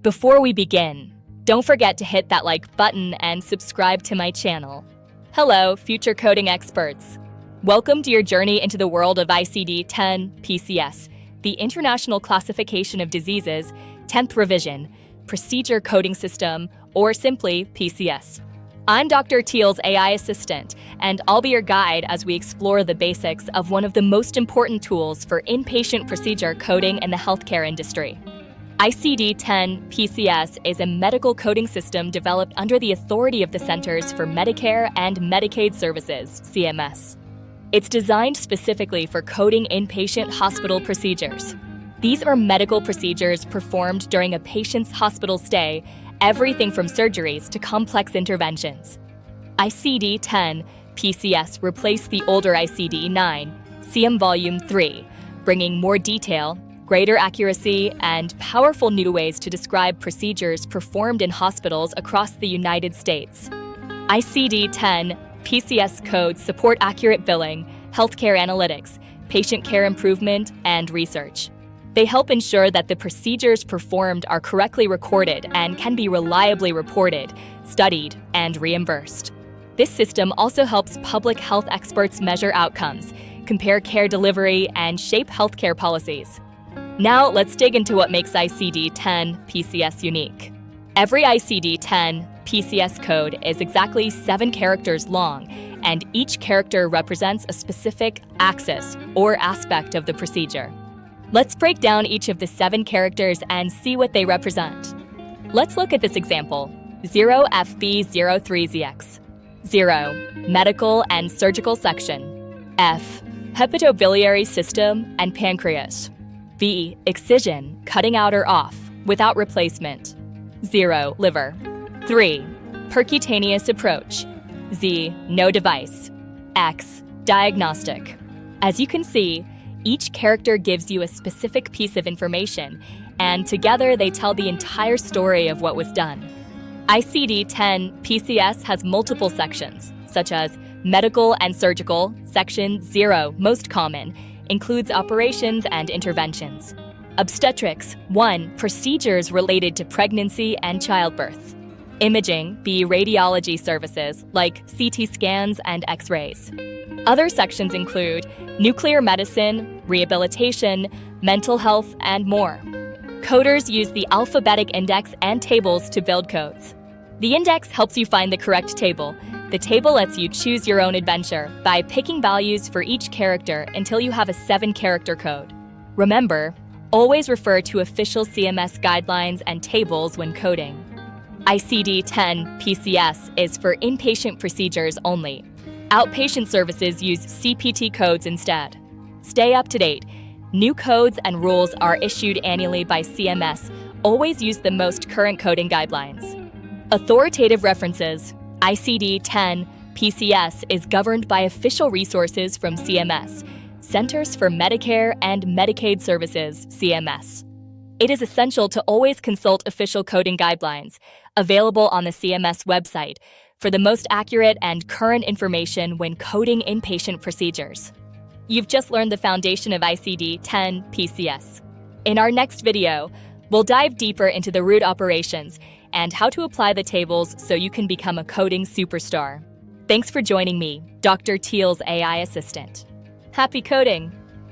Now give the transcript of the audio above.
Before we begin, don't forget to hit that like button and subscribe to my channel. Hello, future coding experts. Welcome to your journey into the world of ICD-10 PCS, the International Classification of Diseases, 10th Revision, Procedure Coding System, or simply PCS. I'm Dr. Teal's AI assistant, and I'll be your guide as we explore the basics of one of the most important tools for inpatient procedure coding in the healthcare industry. ICD-10 PCS is a medical coding system developed under the authority of the Centers for Medicare and Medicaid Services, CMS. It's designed specifically for coding inpatient hospital procedures. These are medical procedures performed during a patient's hospital stay, everything from surgeries to complex interventions. ICD-10 PCS replaced the older ICD-9, CM Volume 3, bringing more detail, greater accuracy, and powerful new ways to describe procedures performed in hospitals across the United States. ICD-10 PCS codes support accurate billing, healthcare analytics, patient care improvement, and research. They help ensure that the procedures performed are correctly recorded and can be reliably reported, studied, and reimbursed. This system also helps public health experts measure outcomes, compare care delivery, and shape healthcare policies. Now, let's dig into what makes ICD-10 PCS unique. Every ICD-10 PCS code is exactly 7 characters long, and each character represents a specific axis or aspect of the procedure. Let's break down each of the 7 characters and see what they represent. Let's look at this example. 0FB03ZX. 0. Medical and surgical section. F. Hepatobiliary system and pancreas. V. Excision, cutting out or off, without replacement. 0. Liver. 3. Percutaneous approach. Z. No device. X. Diagnostic. As you can see, each character gives you a specific piece of information, and together they tell the entire story of what was done. ICD-10 PCS has multiple sections, such as Medical and Surgical. Section 0, most common, includes operations and interventions. Obstetrics. 1. Procedures related to pregnancy and childbirth. Imaging. B. Radiology services, like CT scans and X-rays. Other sections include nuclear medicine, rehabilitation, mental health, and more. Coders use the alphabetic index and tables to build codes. The index helps you find the correct table. The table lets you choose your own adventure by picking values for each character until you have a 7-character code. Remember, always refer to official CMS guidelines and tables when coding. ICD-10 PCS is for inpatient procedures only. Outpatient services use CPT codes instead. Stay up to date. New codes and rules are issued annually by CMS. Always use the most current coding guidelines. Authoritative references. ICD-10 PCS is governed by official resources from CMS, Centers for Medicare and Medicaid Services, CMS. It is essential to always consult official coding guidelines, available on the CMS website, for the most accurate and current information when coding inpatient procedures. You've just learned the foundation of ICD-10 PCS. In our next video, we'll dive deeper into the root operations and how to apply the tables so you can become a coding superstar. Thanks for joining me, Dr. Teal's AI assistant. Happy coding!